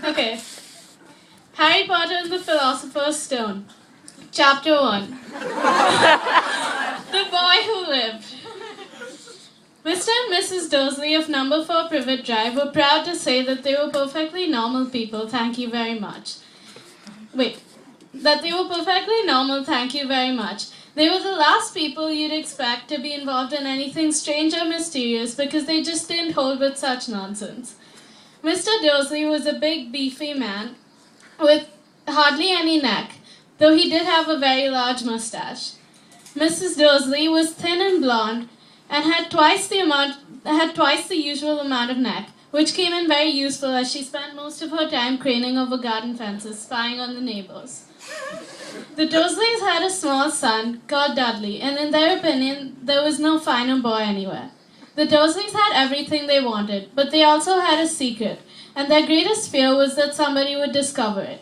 Okay. Harry Potter and the Philosopher's Stone. Chapter 1. The Boy Who Lived. Mr. and Mrs. Dursley of number 4 Privet Drive were proud to say that they were perfectly normal people, thank you very much. That they were perfectly normal, thank you very much. They were the last people you'd expect to be involved in anything strange or mysterious because they just didn't hold with such nonsense. Mr. Dursley was a big, beefy man with hardly any neck, though he did have a very large mustache. Mrs. Dursley was thin and blonde and had twice the usual amount of neck, which came in very useful as she spent most of her time craning over garden fences, spying on the neighbors. The Dursleys had a small son called Dudley, and in their opinion, there was no finer boy anywhere. The Dursleys had everything they wanted, but they also had a secret, and their greatest fear was that somebody would discover it.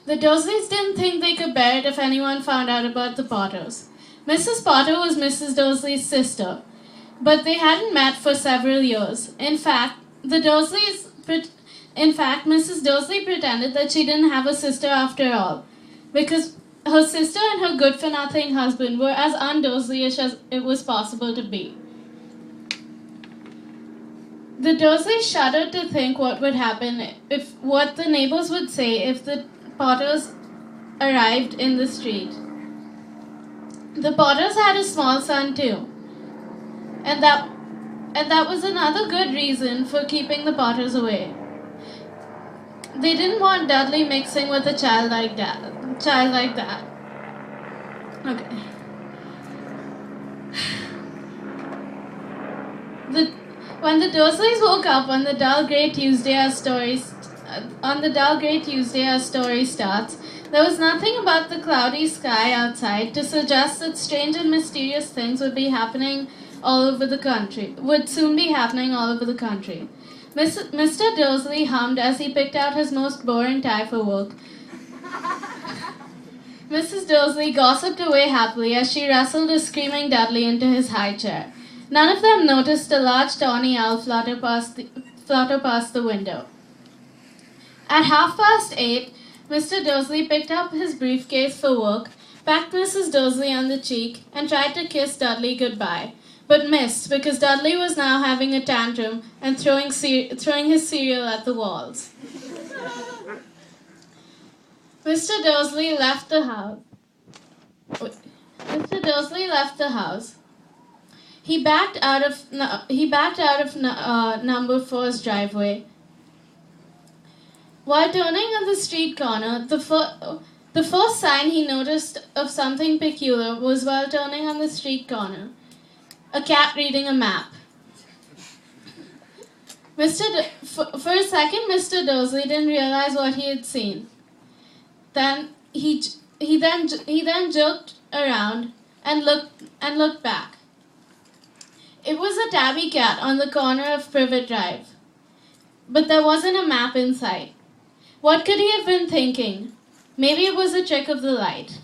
The Dursleys didn't think they could bear it if anyone found out about the Potters. Mrs. Potter was Mrs. Dursley's sister, but they hadn't met for several years. In fact, Mrs. Dursley pretended that she didn't have a sister after all, because her sister and her good-for-nothing husband were as un-Dursleyish as it was possible to be. The Dursleys shuddered to think what would happen what the neighbors would say if the Potters arrived in the street. The Potters had a small son too, and that was another good reason for keeping the Potters away. They didn't want Dudley mixing with a child like that. Okay. When the Dursleys woke up on the dull grey Tuesday as story starts, there was nothing about the cloudy sky outside to suggest that strange and mysterious things would soon be happening all over the country. Mr. Dursley hummed as he picked out his most boring tie for work. Mrs. Dursley gossiped away happily as she wrestled a screaming Dudley into his high chair. None of them noticed a large tawny owl flutter past the window. At 8:30, Mr. Dursley picked up his briefcase for work, pecked Mrs. Dursley on the cheek, and tried to kiss Dudley goodbye, but missed because Dudley was now having a tantrum and throwing his cereal at the walls. Mr. Dursley left the house. He backed out of number 4's driveway. While turning at the street corner, the first sign he noticed of something peculiar was while turning on the street corner. A cat reading a map. For a second, Mr. Dursley didn't realize what he had seen. Then he jerked around and looked back. It was a tabby cat on the corner of Privet Drive, but there wasn't a map in sight. What could he have been thinking? Maybe it was a trick of the light.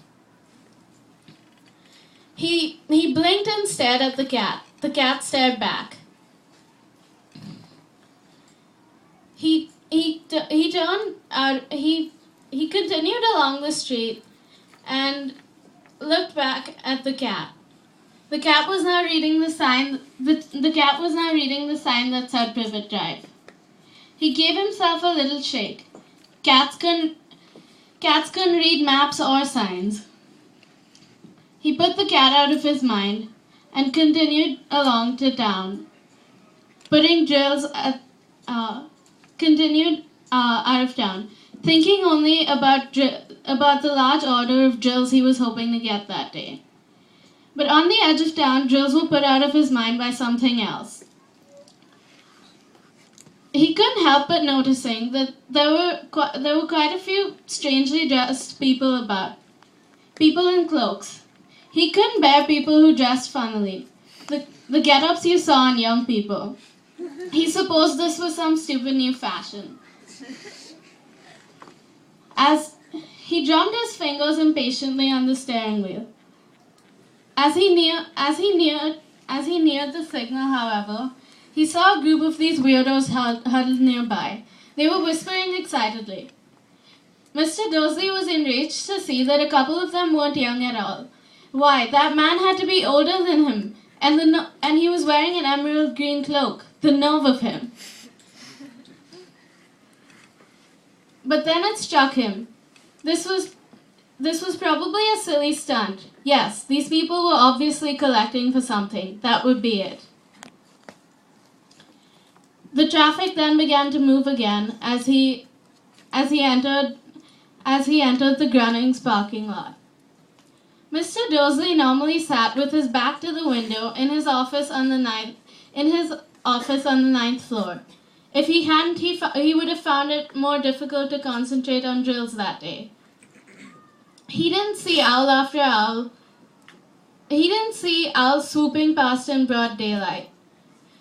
He blinked and stared at the cat. The cat stared back. He continued along the street and looked back at the cat. The cat was now reading the sign that said Privet Drive. He gave himself a little shake. Cats can read maps or signs. He put the cat out of his mind and continued along to town, out of town, thinking only about the large order of drills he was hoping to get that day. But on the edge of town, drills were put out of his mind by something else. He couldn't help but noticing that there were quite a few strangely dressed people about. People in cloaks. He couldn't bear people who dressed funnily. The get-ups you saw in young people. He supposed this was some stupid new fashion. As he drummed his fingers impatiently on the steering wheel. As he neared the signal, however, he saw a group of these weirdos huddled nearby. They were whispering excitedly. Mr. Dursley was enraged to see that a couple of them weren't young at all. Why, that man had to be older than him, and he was wearing an emerald green cloak. The nerve of him. But then it struck him. This was probably a silly stunt. Yes, these people were obviously collecting for something. That would be it. The traffic then began to move again as he entered the Grunnings parking lot. Mr. Dursley normally sat with his back to the window in his office on the ninth floor. If he hadn't, he would have found it more difficult to concentrate on drills that day. He didn't see owl after owl. He didn't see owls swooping past in broad daylight.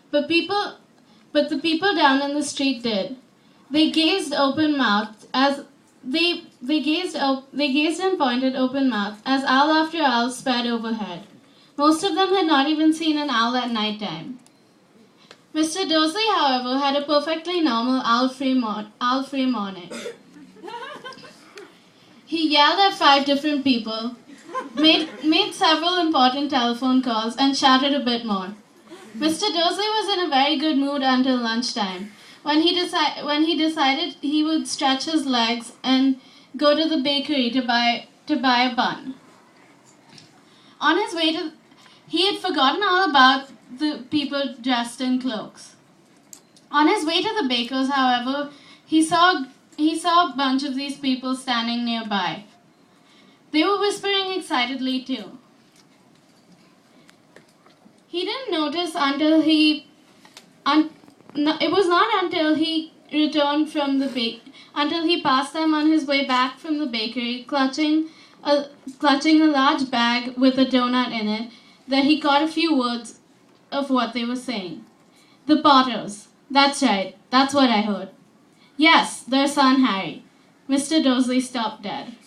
But the people down in the street did. They gazed open-mouthed as they gazed and pointed open-mouthed as owl after owl sped overhead. Most of them had not even seen an owl at night time. Mr. Dursley, however, had a perfectly normal owl-free morning. He yelled at 5 different people, made several important telephone calls, and shouted a bit more. Mr. Dursley was in a very good mood until lunchtime, when he decided he would stretch his legs and go to the bakery to buy a bun. On his way he had forgotten all about the people dressed in cloaks. On his way to the baker's, however, he saw a bunch of these people standing nearby. They were whispering excitedly too. He didn't notice it was not until he returned from until he passed them on his way back from the bakery, clutching a large bag with a donut in it, that he caught a few words of what they were saying. The Potters. That's right. That's what I heard. Yes, their son Harry. Mr. Dursley stopped dead.